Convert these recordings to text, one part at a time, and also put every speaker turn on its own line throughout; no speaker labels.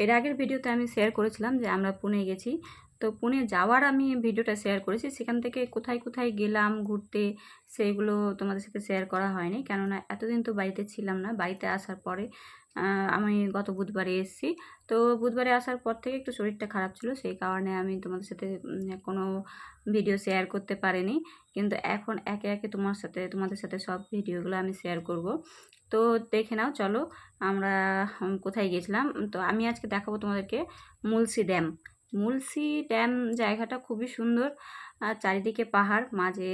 এর আগের ভিডিওতে আমি শেয়ার করেছিলাম যে আমরা পুনে গেছি। তো পুনে যাওয়ার আমি ভিডিওটা শেয়ার করেছি। সেখান থেকে কোথায় কোথায় গেলাম ঘুরতে সেগুলো তোমাদের সাথে শেয়ার করা হয়নি, কেননা এতদিন তো বাড়িতে ছিলাম না। বাড়িতে আসার পরে আমি গত বুধবারে এসেছি। তো বুধবারে আসার পর থেকে একটু শরীরটা খারাপ ছিল, সেই কারণে আমি তোমাদের সাথে কোনো ভিডিও শেয়ার করতে পারিনি। কিন্তু এখন একে একে তোমাদের সাথে সব ভিডিওগুলো আমি শেয়ার করব। তো দেখে নাও, চলো আমরা কোথায় গেছিলাম। তো আমি আজকে দেখাবো তোমাদেরকে মুলসি ড্যাম। মুলসি ড্যাম জায়গাটা খুবই সুন্দর, আর চারিদিকে পাহাড়, মাঝে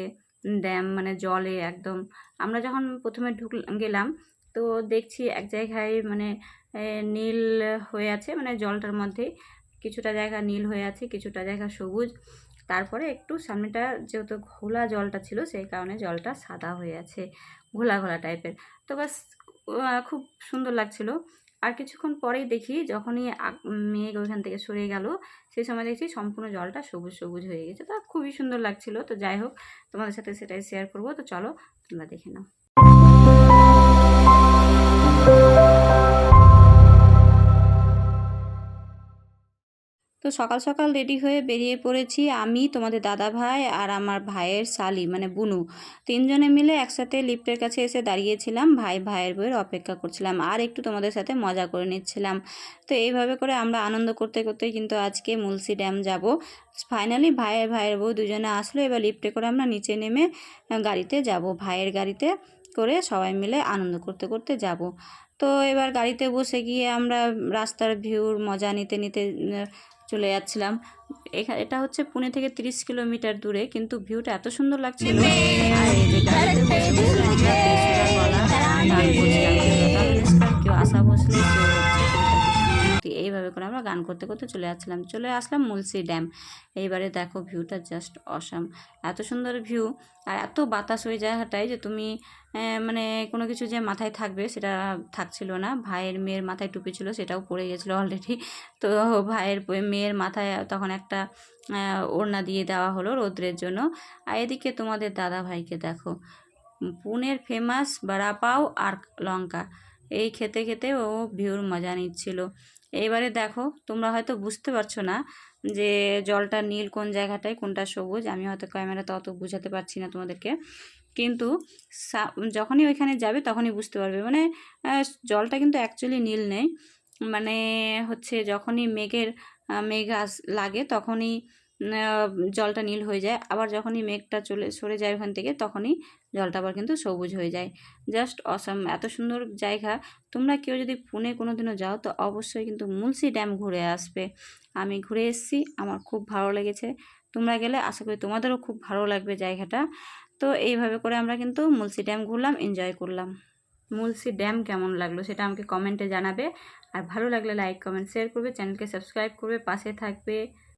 ড্যাম, মানে জলে একদম। আমরা যখন প্রথমে গেলাম তো দেখছি এক জায়গায় মানে নীল হয়ে আছে, মানে জলটার মধ্যে কিছুটা জায়গা নীল হয়ে আছে, কিছুটা জায়গা সবুজ। তারপরে একটু সামনেটা যেহেতু ঘোলা জলটা ছিল, সেই কারণে জলটা সাদা হয়ে আছে, ঘোলা ঘোলা টাইপের। তো বাস খুব সুন্দর লাগছিল। আর কিছুক্ষণ পরেই দেখি যখনই মেঘ ওইখান থেকে সরে গেল, সেই সময় দেখছি সম্পূর্ণ জলটা সবুজ সবুজ হয়ে গেছে। তো খুবই সুন্দর লাগছিল। তো যাই হোক, তোমাদের সাথে সেটাই শেয়ার করবো। তো চলো তোমরা দেখে নাও। তো সকাল সকাল রেডি হয়ে বেরিয়ে পড়েছি আমি, তোমাদের দাদা ভাই আর আমার ভাইয়ের শালি মানে বুনু। তিনজনে মিলে একসাথে লিফটের কাছে এসে দাঁড়িয়েছিলাম, ভাইয়ের বইয়ের অপেক্ষা করছিলাম আর একটু তোমাদের সাথে মজা করে নিচ্ছিলাম। তো এইভাবে করে আমরা আনন্দ করতে করতেই কিন্তু আজকে মুলসি ড্যাম যাব। ফাইনালি ভাইয়ের বউ দুজনে আসলো। এবার লিফটে করে আমরা নিচে নেমে গাড়িতে যাব, ভাইয়ের গাড়িতে করে সবাই মিলে আনন্দ করতে করতে যাব। তো এবার গাড়িতে বসে গিয়ে আমরা রাস্তার ভিউর মজা নিতে নিতে চলে যাচ্ছিলাম। এটা হচ্ছে পুনে থেকে 30 কিলোমিটার দূরে, কিন্তু ভিউটা এত সুন্দর লাগছিল। আর এই যে গাড়িতে বসে বসে আমরা বেসুরা গলা গান করছিলাম, কেউ লতা মঙ্গেশকর, কেউ আশা ভোসলে, কেউ হচ্ছে কবিতা কৃষ্ণমূর্তি। এইভাবে করে আমরা গান করতে করতে চলে আসলাম মুলসি ড্যাম। এইবারে দেখো ভিউটা জাস্ট অসাম, এত সুন্দর ভিউ। আর এত বাতাস ওই জায়গাটায় যে তুমি মানে কোনো কিছু যে মাথায় থাকবে সেটা থাকছিল না। মেয়ের মাথায় টুপি ছিল, সেটাও পড়ে গেছিলো অলরেডি। তো মেয়ের মাথায় তখন একটা ওড়না দিয়ে দেওয়া হলো রৌদ্রের জন্য। আর এদিকে তোমাদের দাদা ভাইকে দেখো, পুনের ফেমাস বড়া পাও আর লঙ্কা এই খেতে খেতে ও ভিউর মজা নিচ্ছিল। এইবারে দেখো, তোমরা হয়তো বুঝতে পারছো না যে জলটা নীল কোন জায়গাটায়, কোনটা সবুজ। আমি হয়তো ক্যামেরাতে অত বুঝাতে পারছি না তোমাদেরকে, কিন্তু যখনই ওইখানে যাবে তখনই বুঝতে পারবে। মানে জলটা কিন্তু অ্যাকচুয়ালি নীল নেই, মানে হচ্ছে যখনই মেঘ লাগে তখনই জলটা নীল হয়ে যায়, আবার যখনই মেঘটা সরে যায় ওখান থেকে তখনই জলটা আবার কিন্তু সবুজ হয়ে যায়। জাস্ট অসাম, এত সুন্দর জায়গা। তোমরা কেউ যদি পুনে কোনো দিনও যাও তো অবশ্যই কিন্তু মুলসি ড্যাম ঘুরে আসবে। আমি ঘুরে এসেছি, আমার খুব ভালো লেগেছে। তোমরা গেলে আশা করি তোমাদেরও খুব ভালো লাগবে জায়গাটা। তো এইভাবে করে আমরা কিন্তু মুলসি ড্যাম ঘুরলাম, এনজয় করলাম। মুলসি ড্যাম কেমন লাগলো সেটা আমাকে কমেন্টে জানাবে। আর ভালো লাগলে লাইক কমেন্ট শেয়ার করবে, চ্যানেলকে সাবস্ক্রাইব করবে, পাশে থাকবে।